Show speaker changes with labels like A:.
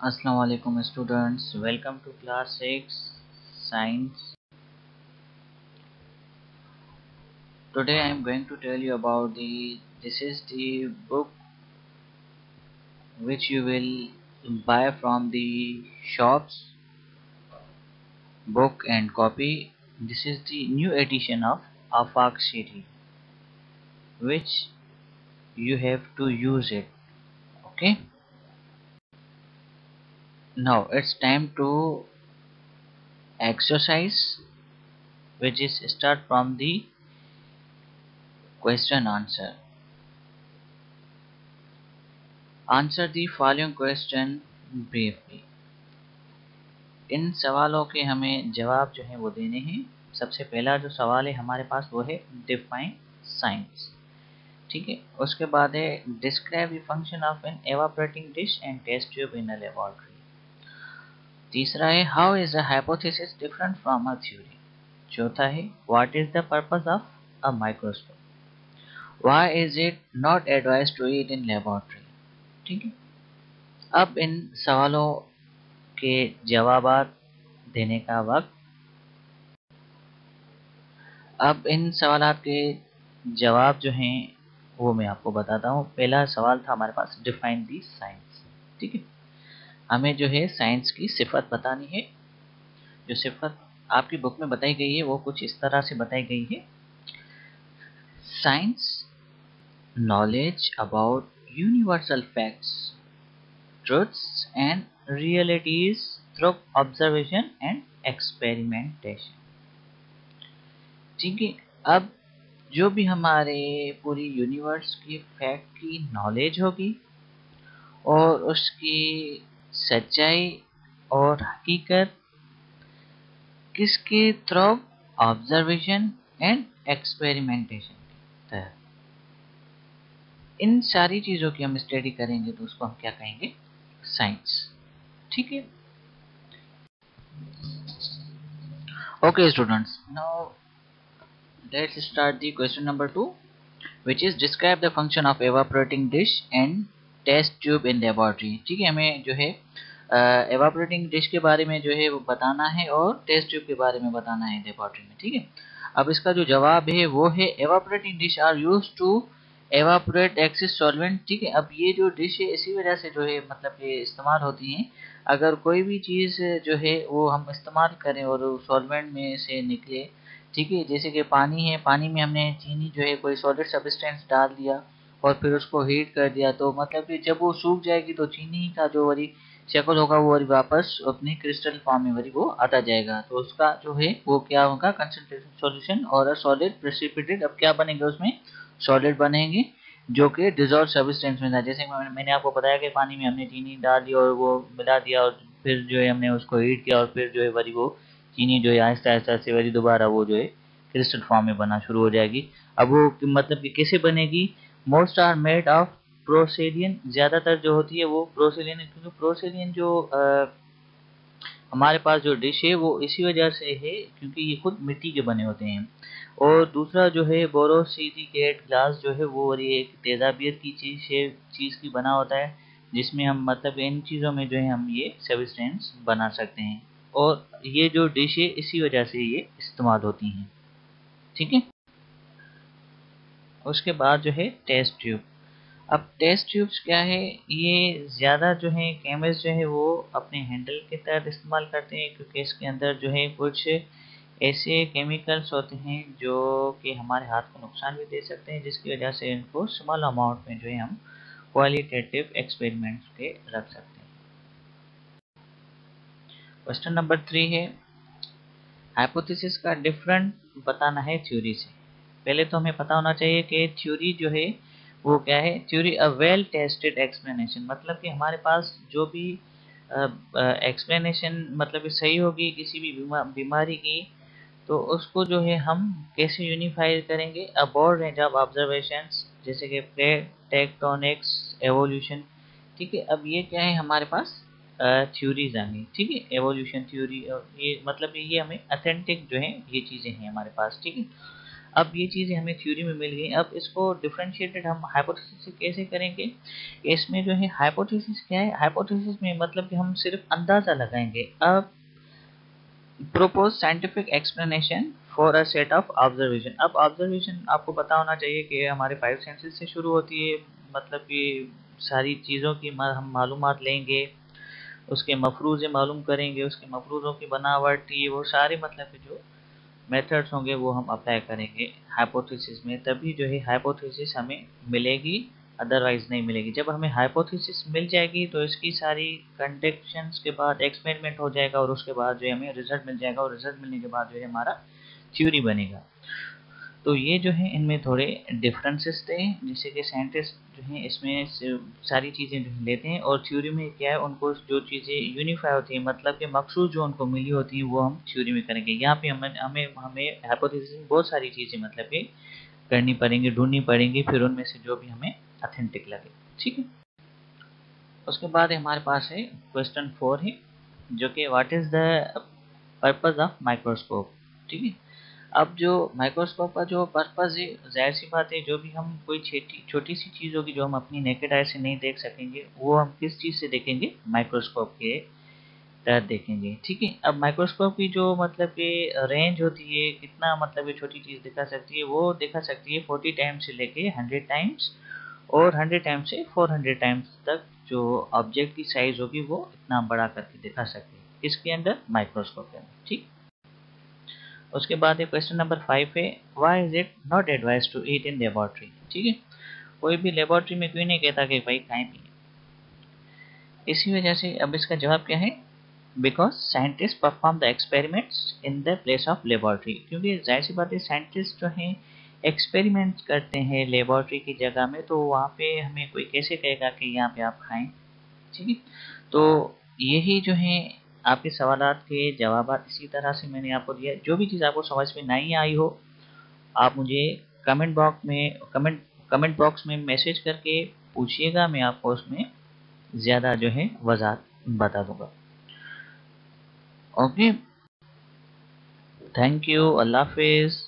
A: Assalamu alaikum students, welcome to class 6 science. Today I am going to tell you about this is the book which you will buy from the shops, book and copy. This is the new edition of Afaq series which you have to use it. Okay, now it's time to exercise, which is start from the question answer. Answer the following question briefly. इन सवालों के हमें जवाब जो है वो देने हैं। सबसे पहला जो सवाल है हमारे पास वो है डिफाइन साइंस, ठीक है। उसके बाद है describe the function of an evaporating dish and test tube in a laboratory. तीसरा है how is a hypothesis different from a theory. चौथा है what is the purpose of a microscope. Why is it not advise to eat in laboratory, ठीक है। अब इन सवालों के जवाब देने का वक्त। अब इन सवालात के जवाब जो हैं वो मैं आपको बताता हूँ। पहला सवाल था हमारे पास डिफाइन दी साइंस, ठीक है। हमें जो है साइंस की सिफत बतानी है। जो सिफत आपकी बुक में बताई गई है वो कुछ इस तरह से बताई गई है। Science knowledge about universal facts, truths and realities through observation and experimentation, ठीक है। अब जो भी हमारे पूरी यूनिवर्स की फैक्ट की नॉलेज होगी और उसकी सच्चाई और हकीकत किसके थ्रू, ऑब्जर्वेशन एंड एक्सपेरिमेंटेशन के तहत। इन सारी चीज़ों की हम स्टडी करेंगे तो उसको हम क्या कहेंगे, साइंस, ठीक है। Okay students, now let's start the question number 2, which is describe the function of evaporating dish and test tube in laboratory, ठीक है। हमें जो है evaporating dish के बारे में जो है वो बताना है और टेस्ट ट्यूब के बारे में बताना है लेबोरेटरी में, ठीक है। अब इसका जो जवाब है वो है evaporating dish are used to evaporate excess solvent, ठीक है। अब ये जो डिश है इसी वजह से जो है मतलब ये इस्तेमाल होती हैं। अगर कोई भी चीज़ जो है वो हम इस्तेमाल करें और सॉल्वेंट में से निकले, ठीक है, जैसे कि पानी है, पानी में हमने चीनी जो है कोई सॉलिड सब्सटेंस डाल दिया और फिर उसको हीट कर दिया, तो मतलब कि जब वो सूख जाएगी तो चीनी का जो वरी शक्ल होगा वो वरी वापस अपनी क्रिस्टल फॉर्म में वरी वो आता जाएगा। तो उसका जो है वो क्या होगा, कंसंट्रेशन सॉल्यूशन और अ सॉलिड प्रेसिपिटेट। अब क्या बनेंगे उसमें, सॉलिड बनेंगे जो कि डिजॉल्व सब्सटेंस में था। जैसे मैंने आपको बताया कि पानी में हमने चीनी डाल दी और वो मिला दिया और फिर जो है हमने उसको हीट किया और फिर जो है वरी वो चीनी जो है आहिस्ता आहिस्ता से वरी दोबारा वो जो है क्रिस्टल फॉर्म में बनना शुरू हो जाएगी। अब वो मतलब कि कैसे बनेगी, मोस्ट आर मेड ऑफ प्रोसेलियन, ज़्यादातर जो होती है वो प्रोसेलियन, क्योंकि प्रोसेलियन जो हमारे पास जो डिश है वो इसी वजह से है क्योंकि ये खुद मिट्टी के बने होते हैं। और दूसरा जो है बोरोसिलिकेट ग्लास जो है वो और ये एक तेजाबियत की चीज़ की बना होता है, जिसमें हम मतलब इन चीज़ों में जो है हम ये सब्सटेंस बना सकते हैं। और ये जो डिश है इसी वजह से ये इस्तेमाल होती हैं, ठीक है। उसके बाद जो है टेस्ट ट्यूब। अब टेस्ट ट्यूब्स क्या है, ये ज़्यादा जो है केमिस्ट जो है वो अपने हैंडल के तहत इस्तेमाल करते हैं, क्योंकि इसके अंदर जो है कुछ ऐसे केमिकल्स होते हैं जो कि हमारे हाथ को नुकसान भी दे सकते हैं, जिसकी वजह से इनको स्मॉल अमाउंट में जो है हम क्वालिटेटिव एक्सपेरिमेंट्स के रख सकते हैं। क्वेश्चन नंबर 3 है हाइपोथेसिस का डिफरेंट बताना है थ्योरी से। पहले तो हमें पता होना चाहिए कि थ्योरी जो है वो क्या है। Theory a well tested explanation, मतलब कि हमारे पास जो भी एक्सप्लेनेशन मतलब कि सही होगी किसी भी बीमारी की, तो उसको जो है हम कैसे यूनिफाई करेंगे, a broad range of observations, जैसे कि प्लेट टेक्टोनिक्स, एवोल्यूशन, ठीक है। अब ये क्या है हमारे पास थ्योरीज आ गई, ठीक है। एवोल्यूशन थ्योरी और ये मतलब ये हमें अथेंटिक जो है ये चीज़ें हैं हमारे पास, ठीक है। अब ये चीज़ें हमें थ्योरी में मिल गई। अब इसको डिफरेंशिएटेड हम हाइपोथेसिस से कैसे करेंगे? इसमें जो है हाइपोथेसिस क्या है? हाइपोथेसिस में मतलब कि हम सिर्फ अंदाज़ा लगाएंगे। अब propose scientific explanation for a set of observation. अब ऑब्जर्वेशन आपको पता होना चाहिए कि हमारे 5 सेंसेस से शुरू होती है, मतलब कि सारी चीज़ों की हम मालूमात लेंगे, उसके मफरूज़े मालूम करेंगे, उसके मफरूज़ों की बनावट, ये वो सारे मतलब कि जो मेथड्स होंगे वो हम अप्लाई करेंगे हाइपोथेसिस में, तभी जो है हाइपोथेसिस हमें मिलेगी, अदरवाइज नहीं मिलेगी। जब हमें हाइपोथेसिस मिल जाएगी तो इसकी सारी कंडीशंस के बाद एक्सपेरिमेंट हो जाएगा और उसके बाद जो है हमें रिजल्ट मिल जाएगा, और रिजल्ट मिलने के बाद जो है हमारा थ्योरी बनेगा। तो ये जो है इनमें थोड़े डिफरेंसेस थे, जैसे कि साइंटिस्ट जो हैं इसमें सारी चीज़ें जो लेते हैं, और थ्योरी में क्या है उनको जो चीज़ें यूनिफाई होती हैं, मतलब कि मकसूद जो उनको मिली होती है वो हम थ्योरी में करेंगे। यहाँ पे हमें हमें हमें हाइपोथेसिस में बहुत सारी चीज़ें मतलब कि करनी पड़ेंगी, ढूंढनी पड़ेंगी, फिर उनमें से जो भी हमें अथेंटिक लगे। ठीक है। उसके बाद हमारे पास है क्वेश्चन 4 है, जो कि what is the purpose of microscope. ठीक है। अब जो माइक्रोस्कोप का जो पर्पज़ है, ज़ाहिर सी बात है, जो भी हम कोई छोटी सी चीज़ होगी जो हम अपनी नेकेड आई से नहीं देख सकेंगे, वो हम किस चीज़ से देखेंगे? माइक्रोस्कोप के तहत देखेंगे। ठीक है। अब माइक्रोस्कोप की जो मतलब कि रेंज होती है, कितना मतलब ये छोटी चीज़ दिखा सकती है, वो दिखा सकती है 40 टाइम्स से लेके 100 टाइम्स, और 100 टाइम्स से 400 टाइम्स तक जो ऑब्जेक्ट की साइज होगी वो इतना बड़ा करके दिखा सकती है, इसके अंदर माइक्रोस्कोप के अंदर। ठीक। उसके बाद ये क्वेश्चन नंबर 5 है, why is it not advise to eat in laboratory. ठीक है। कोई भी लेबोरेटरी में क्यों नहीं कहता कि भाई खाएं पिए? इसी वजह से अब इसका जवाब क्या है? Because scientist perform the experiments in the place of laboratory. क्योंकि जाहिर सी बात है, साइंटिस्ट जो हैं एक्सपेरिमेंट करते हैं लेबोरेटरी की जगह में, तो वहाँ पे हमें कोई कैसे कहेगा कि यहाँ पे आप खाएं। ठीक है। तो यही जो है आपके सवालात के जवाब इसी तरह से मैंने आपको दिया। जो भी चीज़ आपको समझ में नहीं आई हो, आप मुझे कमेंट बॉक्स में मैसेज करके पूछिएगा, मैं आपको उसमें ज़्यादा जो है वजाहत बता दूंगा। ओके, थैंक यू, अल्लाह हाफिज़।